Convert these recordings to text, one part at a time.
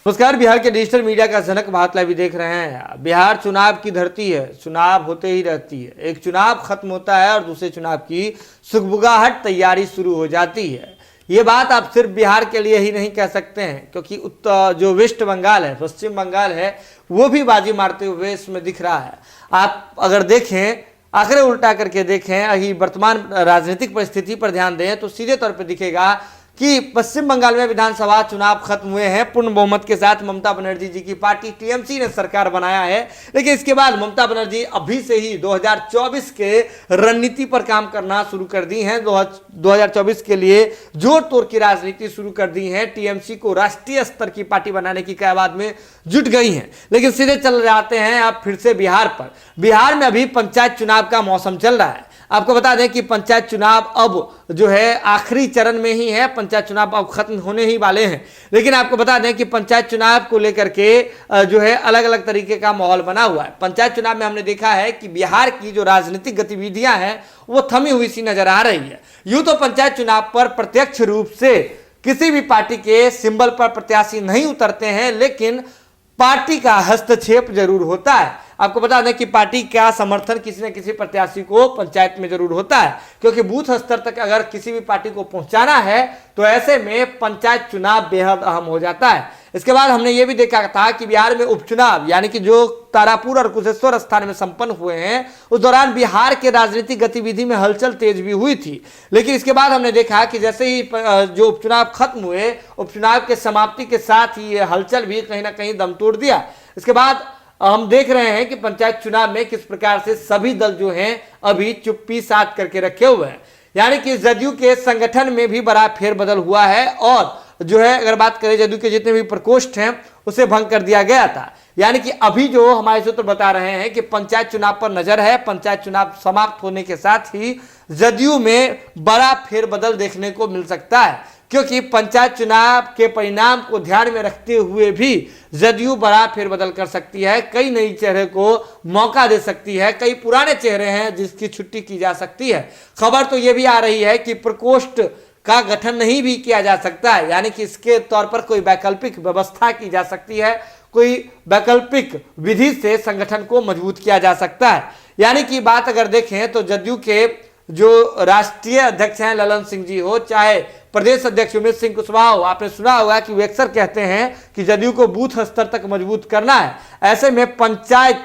नमस्कार, बिहार के digital media का जनक भारत लाइव देख रहे हैं। बिहार चुनाव की धरती है, चुनाव होते ही रहती है। एक चुनाव खत्म होता है और दूसरे चुनाव की सुगबुगाहट तैयारी शुरू हो जाती है। ये बात आप सिर्फ बिहार के लिए ही नहीं कह सकते हैं, क्योंकि जो वेस्ट बंगाल है, पश्चिम बंगाल है, वो भी बाजी मारते हुए इसमें दिख रहा है। आप अगर देखें, आंकड़े उल्टा करके देखें, अभी वर्तमान राजनीतिक परिस्थिति पर ध्यान दें तो सीधे तौर पर दिखेगा कि पश्चिम बंगाल में विधानसभा चुनाव खत्म हुए हैं पूर्ण बहुमत के साथ। ममता बनर्जी जी की पार्टी टीएमसी ने सरकार बनाया है, लेकिन इसके बाद ममता बनर्जी अभी से ही 2024 के रणनीति पर काम करना शुरू कर दी हैं। 2024 के लिए जोड़ तोड़ की राजनीति शुरू कर दी है। टीएमसी को राष्ट्रीय स्तर की पार्टी बनाने की कयावत में जुट गई हैं। लेकिन सीधे चल जाते हैं आप फिर से बिहार पर। बिहार में अभी पंचायत चुनाव का मौसम चल रहा है। आपको बता दें कि पंचायत चुनाव अब जो है आखिरी चरण में ही है। पंचायत चुनाव अब खत्म होने ही वाले हैं, लेकिन आपको बता दें कि पंचायत चुनाव को लेकर के जो है अलग अलग तरीके का माहौल बना हुआ है। पंचायत चुनाव में हमने देखा है कि बिहार की जो राजनीतिक गतिविधियां हैं वो थमी हुई सी नजर आ रही है। यूं तो पंचायत चुनाव पर प्रत्यक्ष रूप से किसी भी पार्टी के सिंबल पर प्रत्याशी नहीं उतरते हैं, लेकिन पार्टी का हस्तक्षेप जरूर होता है। आपको बता दें कि पार्टी का समर्थन किसी न किसी प्रत्याशी को पंचायत में जरूर होता है, क्योंकि बूथ स्तर तक अगर किसी भी पार्टी को पहुंचाना है तो ऐसे में पंचायत चुनाव बेहद अहम हो जाता है। इसके बाद हमने ये भी देखा था कि बिहार में उपचुनाव यानी कि जो तारापुर और कुशेश्वर स्थान में संपन्न हुए हैं, उस दौरान बिहार के राजनीतिक गतिविधि में हलचल तेज भी हुई थी। लेकिन इसके बाद हमने देखा कि जैसे ही जो उपचुनाव खत्म हुए, उपचुनाव के समाप्ति के साथ ही हलचल भी कहीं ना कहीं दम तोड़ दिया। इसके बाद हम देख रहे हैं कि पंचायत चुनाव में किस प्रकार से सभी दल जो हैं अभी चुप्पी साध करके रखे हुए हैं। यानी कि जदयू के संगठन में भी बड़ा फेरबदल हुआ है और जो है अगर बात करें जदयू के जितने भी प्रकोष्ठ हैं उसे भंग कर दिया गया था। यानी कि अभी जो हमारे सूत्र बता रहे हैं कि पंचायत चुनाव पर नजर है। पंचायत चुनाव समाप्त होने के साथ ही जदयू में बड़ा फेरबदल देखने को मिल सकता है, क्योंकि पंचायत चुनाव के परिणाम को ध्यान में रखते हुए भी जदयू बड़ा फेरबदल कर सकती है। कई नई चेहरे को मौका दे सकती है, कई पुराने चेहरे हैं जिसकी छुट्टी की जा सकती है। खबर तो यह भी आ रही है कि प्रकोष्ठ का गठन नहीं भी किया जा सकता है, यानी कि इसके तौर पर कोई वैकल्पिक व्यवस्था की जा सकती है, कोई वैकल्पिक विधि से संगठन को मजबूत किया जा सकता है। यानी कि बात अगर देखें तो जदयू के जो राष्ट्रीय अध्यक्ष हैं ललन सिंह जी हो, चाहे प्रदेश अध्यक्ष उमेश सिंह कुशवाहा हो, आपने सुना होगा कि वे अक्सर कहते हैं कि जदयू को बूथ स्तर तक मजबूत करना है। ऐसे में पंचायत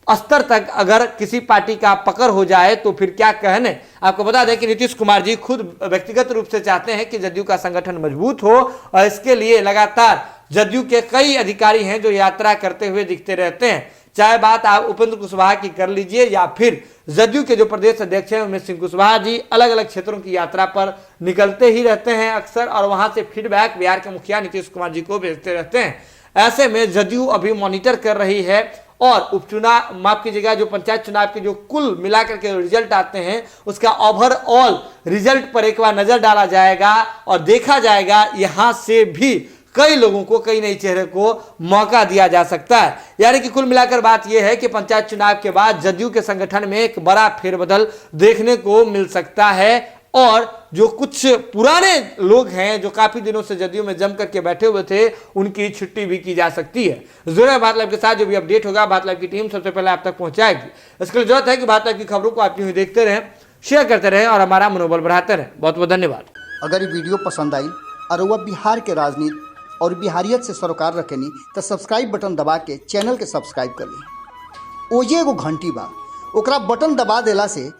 स्तर तक अगर किसी पार्टी का पकड़ हो जाए तो फिर क्या कहने। आपको बता दें कि नीतीश कुमार जी खुद व्यक्तिगत रूप से चाहते हैं कि जदयू का संगठन मजबूत हो और इसके लिए लगातार जदयू के कई अधिकारी हैं जो यात्रा करते हुए दिखते रहते हैं। चाहे बात आप उपेंद्र कुशवाहा की कर लीजिए या फिर जदयू के जो प्रदेश अध्यक्ष हैं उमेश सिंह कुशवाहा जी अलग अलग क्षेत्रों की यात्रा पर निकलते ही रहते हैं अक्सर, और वहां से फीडबैक बिहार के मुखिया नीतीश कुमार जी को भेजते रहते हैं। ऐसे में जदयू अभी मॉनिटर कर रही है और उपचुनाव माफ कीजिएगा जो पंचायत चुनाव के जो कुल मिलाकर के रिजल्ट आते हैं उसका ओवरऑल रिजल्ट पर एक बार नजर डाला जाएगा और देखा जाएगा यहां से भी कई लोगों को, कई नए चेहरे को मौका दिया जा सकता है। यानी कि कुल मिलाकर बात यह है कि पंचायत चुनाव के बाद जदयू के संगठन में एक बड़ा फेरबदल देखने को मिल सकता है और जो कुछ पुराने लोग हैं जो काफी दिनों से जदयू में जम करके बैठे हुए थे उनकी छुट्टी भी की जा सकती है। जरूर भारत लाइव के साथ जो भी अपडेट होगा भारत लाइव की टीम सबसे पहले आप तक पहुंचाएगी। इसके लिए जरूरत है कि भारत लाइव की खबरों को आप यूं ही देखते रहें, शेयर करते रहें और हमारा मनोबल बढ़ाते रहें। बहुत बहुत धन्यवाद। अगर ये वीडियो पसंद आई और वह बिहार के राजनीति और बिहारियत से सरोकार रखेनी तो सब्सक्राइब बटन दबा के चैनल के सब्सक्राइब कर ली। ओजे एगो घंटी बा, ओकरा बटन दबा देला से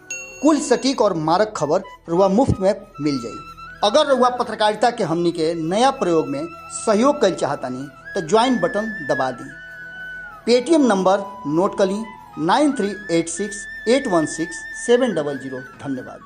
कुल सटीक और मारक खबर रुआ मुफ्त में मिल जाई। अगर रुआ पत्रकारिता के हमनी के नया प्रयोग में सहयोग कर चाहतानी तो ज्वाइन बटन दबा दी। पेटीएम नंबर नोट कर ली 9386816700। धन्यवाद।